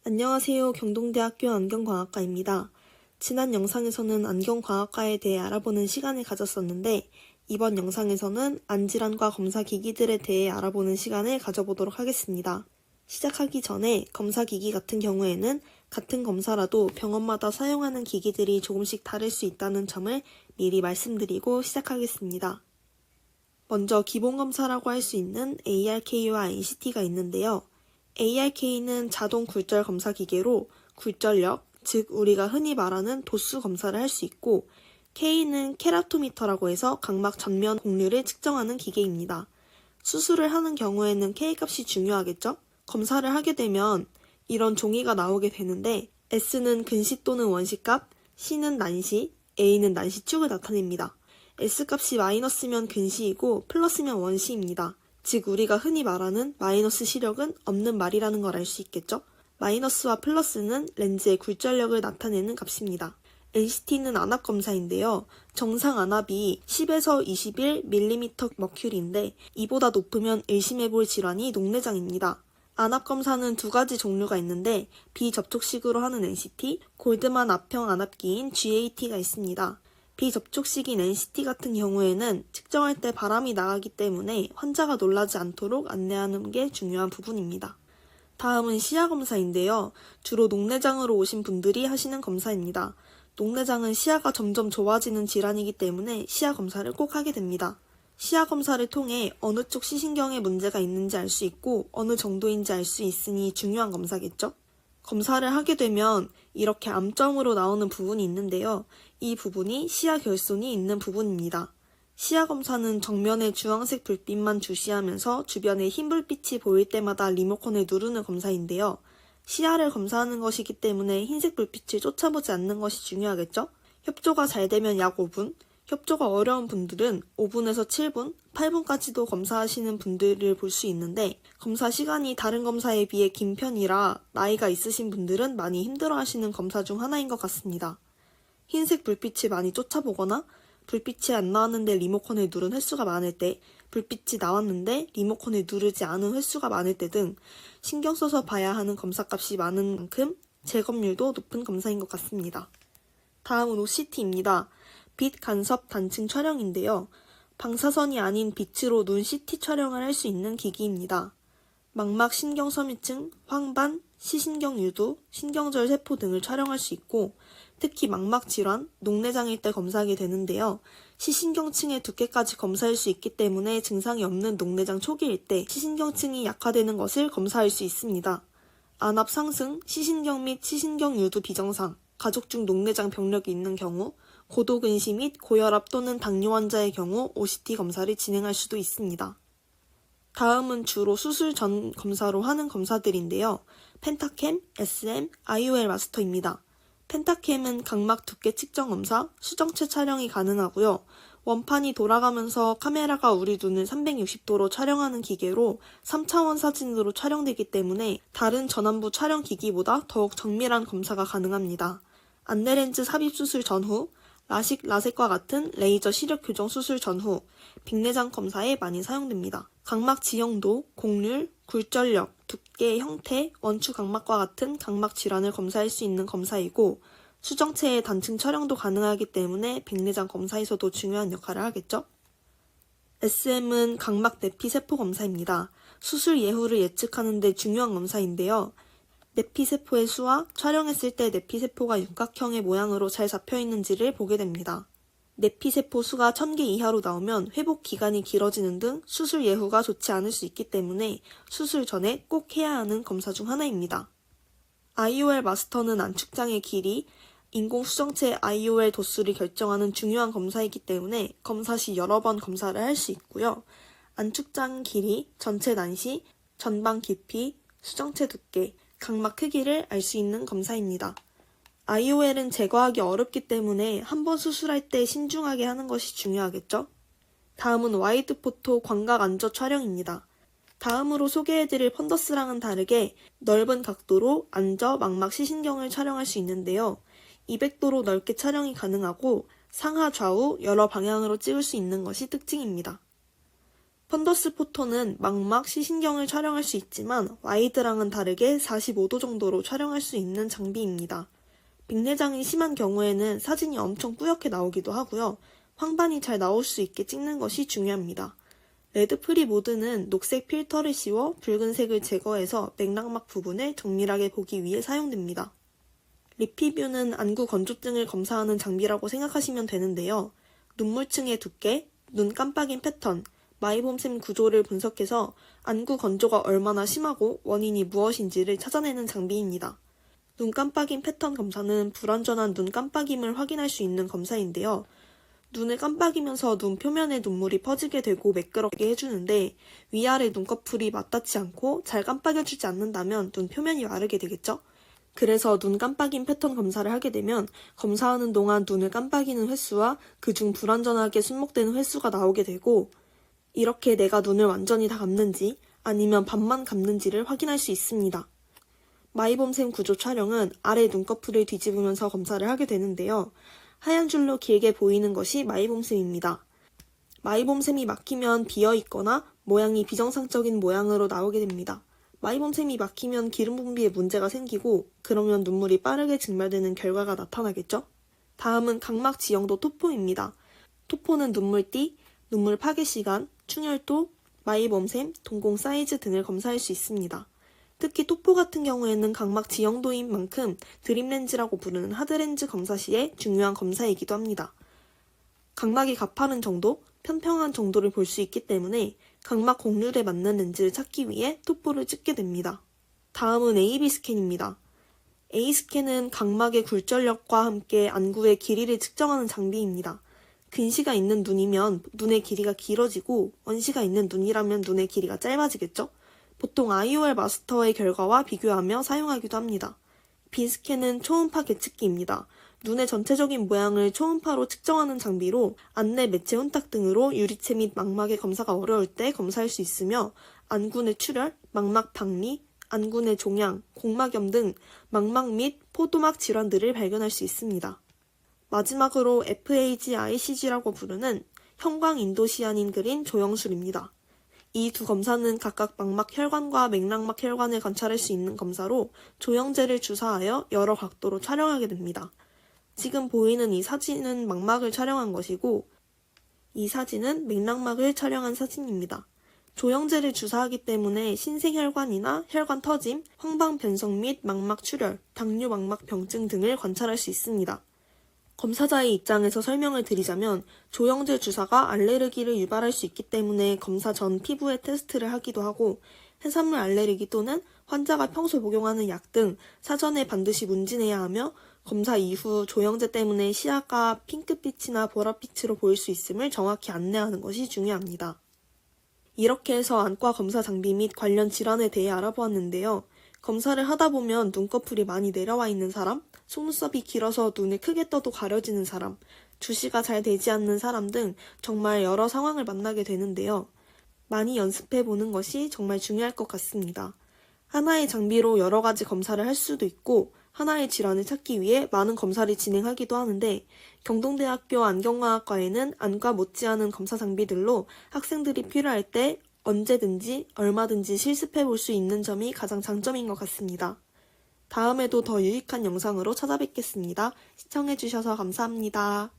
안녕하세요. 경동대학교 안경광학과입니다. 지난 영상에서는 안경광학과에 대해 알아보는 시간을 가졌었는데 이번 영상에서는 안질환과 검사기기들에 대해 알아보는 시간을 가져보도록 하겠습니다. 시작하기 전에 검사기기 같은 경우에는 같은 검사라도 병원마다 사용하는 기기들이 조금씩 다를 수 있다는 점을 미리 말씀드리고 시작하겠습니다. 먼저 기본검사라고 할 수 있는 ARK와 NCT가 있는데요. ARK는 자동 굴절 검사 기계로 굴절력, 즉 우리가 흔히 말하는 도수 검사를 할 수 있고 K는 케라토미터라고 해서 각막 전면 곡률을 측정하는 기계입니다. 수술을 하는 경우에는 K값이 중요하겠죠? 검사를 하게 되면 이런 종이가 나오게 되는데 S는 근시 또는 원시값, C는 난시, A는 난시축을 나타냅니다. S값이 마이너스면 근시이고 플러스면 원시입니다. 즉 우리가 흔히 말하는 마이너스 시력은 없는 말이라는 걸 알 수 있겠죠? 마이너스와 플러스는 렌즈의 굴절력을 나타내는 값입니다. NCT는 안압검사인데요. 정상 안압이 10에서 21mm 머큐리인데 이보다 높으면 의심해볼 질환이 녹내장입니다. 안압검사는 두 가지 종류가 있는데 비접촉식으로 하는 NCT, 골드만 압형 안압기인 GAT가 있습니다. 비접촉식인 NCT 같은 경우에는 측정할 때 바람이 나가기 때문에 환자가 놀라지 않도록 안내하는 게 중요한 부분입니다. 다음은 시야검사인데요. 주로 녹내장으로 오신 분들이 하시는 검사입니다. 녹내장은 시야가 점점 좋아지는 질환이기 때문에 시야검사를 꼭 하게 됩니다. 시야검사를 통해 어느 쪽 시신경에 문제가 있는지 알 수 있고 어느 정도인지 알 수 있으니 중요한 검사겠죠? 검사를 하게 되면 이렇게 암점으로 나오는 부분이 있는데요. 이 부분이 시야 결손이 있는 부분입니다. 시야 검사는 정면에 주황색 불빛만 주시하면서 주변에 흰 불빛이 보일 때마다 리모컨을 누르는 검사인데요. 시야를 검사하는 것이기 때문에 흰색 불빛을 쫓아보지 않는 것이 중요하겠죠? 협조가 잘 되면 약 5분, 협조가 어려운 분들은 5분에서 7분, 8분까지도 검사하시는 분들을 볼 수 있는데 검사 시간이 다른 검사에 비해 긴 편이라 나이가 있으신 분들은 많이 힘들어하시는 검사 중 하나인 것 같습니다. 흰색 불빛이 많이 쫓아보거나 불빛이 안 나왔는데 리모컨을 누른 횟수가 많을 때, 불빛이 나왔는데 리모컨을 누르지 않은 횟수가 많을 때 등 신경 써서 봐야 하는 검사값이 많은 만큼 재검률도 높은 검사인 것 같습니다. 다음은 OCT입니다. 빛 간섭 단층 촬영인데요. 방사선이 아닌 빛으로 눈 CT 촬영을 할 수 있는 기기입니다. 망막 신경 섬유층, 황반, 시신경 유두, 신경절 세포 등을 촬영할 수 있고 특히 망막 질환, 녹내장일 때 검사하게 되는데요. 시신경층의 두께까지 검사할 수 있기 때문에 증상이 없는 녹내장 초기일 때 시신경층이 약화되는 것을 검사할 수 있습니다. 안압 상승, 시신경 및 시신경 유두 비정상, 가족 중 녹내장 병력이 있는 경우, 고도근시 및 고혈압 또는 당뇨 환자의 경우 OCT 검사를 진행할 수도 있습니다. 다음은 주로 수술 전 검사로 하는 검사들인데요. 펜타캠, SM, IOL 마스터입니다. 펜타캠은 각막 두께 측정 검사, 수정체 촬영이 가능하고요. 원판이 돌아가면서 카메라가 우리 눈을 360도로 촬영하는 기계로 3차원 사진으로 촬영되기 때문에 다른 전완부 촬영 기기보다 더욱 정밀한 검사가 가능합니다. 안내렌즈 삽입 수술 전후, 라식, 라섹과 같은 레이저 시력 교정 수술 전후, 빅내장 검사에 많이 사용됩니다. 각막 지형도, 곡률, 굴절력, 두께, 형태, 원추 각막과 같은 각막 질환을 검사할 수 있는 검사이고 수정체의 단층 촬영도 가능하기 때문에 백내장 검사에서도 중요한 역할을 하겠죠? SM은 각막 내피세포 검사입니다. 수술 예후를 예측하는 데 중요한 검사인데요. 내피세포의 수와 촬영했을 때 내피세포가 육각형의 모양으로 잘 잡혀있는지를 보게 됩니다. 내피세포 수가 1000개 이하로 나오면 회복 기간이 길어지는 등 수술 예후가 좋지 않을 수 있기 때문에 수술 전에 꼭 해야 하는 검사 중 하나입니다. IOL 마스터는 안축장의 길이, 인공수정체 IOL 도수를 결정하는 중요한 검사이기 때문에 검사 시 여러 번 검사를 할 수 있고요. 안축장 길이, 전체 난시, 전방 깊이, 수정체 두께, 각막 크기를 알 수 있는 검사입니다. IOL은 제거하기 어렵기 때문에 한 번 수술할 때 신중하게 하는 것이 중요하겠죠? 다음은 와이드 포토 광각 안저 촬영입니다. 다음으로 소개해드릴 펀더스랑은 다르게 넓은 각도로 안저 망막 시신경을 촬영할 수 있는데요. 200도로 넓게 촬영이 가능하고 상하 좌우 여러 방향으로 찍을 수 있는 것이 특징입니다. 펀더스 포토는 망막, 시신경을 촬영할 수 있지만 와이드랑은 다르게 45도 정도로 촬영할 수 있는 장비입니다. 백내장이 심한 경우에는 사진이 엄청 뿌옇게 나오기도 하고요. 황반이 잘 나올 수 있게 찍는 것이 중요합니다. 레드 프리 모드는 녹색 필터를 씌워 붉은색을 제거해서 맥락막 부분을 정밀하게 보기 위해 사용됩니다. 리피뷰는 안구 건조증을 검사하는 장비라고 생각하시면 되는데요. 눈물층의 두께, 눈 깜빡임 패턴, 마이봄샘 구조를 분석해서 안구 건조가 얼마나 심하고 원인이 무엇인지를 찾아내는 장비입니다. 눈 깜빡임 패턴 검사는 불완전한 눈 깜빡임을 확인할 수 있는 검사인데요. 눈을 깜빡이면서 눈 표면에 눈물이 퍼지게 되고 매끄럽게 해주는데 위아래 눈꺼풀이 맞닿지 않고 잘 깜빡여주지 않는다면 눈 표면이 마르게 되겠죠? 그래서 눈 깜빡임 패턴 검사를 하게 되면 검사하는 동안 눈을 깜빡이는 횟수와 그중 불완전하게 순목되는 횟수가 나오게 되고 이렇게 내가 눈을 완전히 다 감는지 아니면 반만 감는지를 확인할 수 있습니다. 마이봄샘 구조 촬영은 아래 눈꺼풀을 뒤집으면서 검사를 하게 되는데요. 하얀 줄로 길게 보이는 것이 마이봄샘입니다. 마이봄샘이 막히면 비어있거나 모양이 비정상적인 모양으로 나오게 됩니다. 마이봄샘이 막히면 기름 분비에 문제가 생기고 그러면 눈물이 빠르게 증발되는 결과가 나타나겠죠? 다음은 각막 지형도 토포입니다. 토포는 눈물띠, 눈물 파괴 시간, 충혈도, 마이봄샘, 동공 사이즈 등을 검사할 수 있습니다. 특히 토포 같은 경우에는 각막 지형도인 만큼 드림렌즈라고 부르는 하드렌즈 검사 시에 중요한 검사이기도 합니다. 각막이 가파른 정도, 편평한 정도를 볼 수 있기 때문에 각막 곡률에 맞는 렌즈를 찾기 위해 토포를 찍게 됩니다. 다음은 AB 스캔입니다. A 스캔은 각막의 굴절력과 함께 안구의 길이를 측정하는 장비입니다. 근시가 있는 눈이면 눈의 길이가 길어지고 원시가 있는 눈이라면 눈의 길이가 짧아지겠죠? 보통 IOL 마스터의 결과와 비교하며 사용하기도 합니다. B스캔은 초음파 계측기입니다. 눈의 전체적인 모양을 초음파로 측정하는 장비로 안내 매체 혼탁 등으로 유리체 및 망막의 검사가 어려울 때 검사할 수 있으며 안구의 출혈, 망막 박리, 안구의 종양, 공막염 등 망막 및 포도막 질환들을 발견할 수 있습니다. 마지막으로 FAG-ICG라고 부르는 형광 인도시아닌 그린 조형술입니다. 이 두 검사는 각각 망막 혈관과 맥락막 혈관을 관찰할 수 있는 검사로 조형제를 주사하여 여러 각도로 촬영하게 됩니다. 지금 보이는 이 사진은 망막을 촬영한 것이고 이 사진은 맥락막을 촬영한 사진입니다. 조형제를 주사하기 때문에 신생혈관이나 혈관 터짐, 황방 변성 및 망막 출혈, 당뇨 망막 병증 등을 관찰할 수 있습니다. 검사자의 입장에서 설명을 드리자면 조형제 주사가 알레르기를 유발할 수 있기 때문에 검사 전 피부에 테스트를 하기도 하고 해산물 알레르기 또는 환자가 평소 복용하는 약 등 사전에 반드시 문진해야 하며 검사 이후 조형제 때문에 시야가 핑크빛이나 보라빛으로 보일 수 있음을 정확히 안내하는 것이 중요합니다. 이렇게 해서 안과 검사 장비 및 관련 질환에 대해 알아보았는데요. 검사를 하다 보면 눈꺼풀이 많이 내려와 있는 사람, 속눈썹이 길어서 눈을 크게 떠도 가려지는 사람, 주시가 잘 되지 않는 사람 등 정말 여러 상황을 만나게 되는데요. 많이 연습해보는 것이 정말 중요할 것 같습니다. 하나의 장비로 여러 가지 검사를 할 수도 있고 하나의 질환을 찾기 위해 많은 검사를 진행하기도 하는데 경동대학교 안경과학과에는 안과 못지않은 검사 장비들로 학생들이 필요할 때 언제든지 얼마든지 실습해 볼 수 있는 점이 가장 장점인 것 같습니다. 다음에도 더 유익한 영상으로 찾아뵙겠습니다. 시청해주셔서 감사합니다.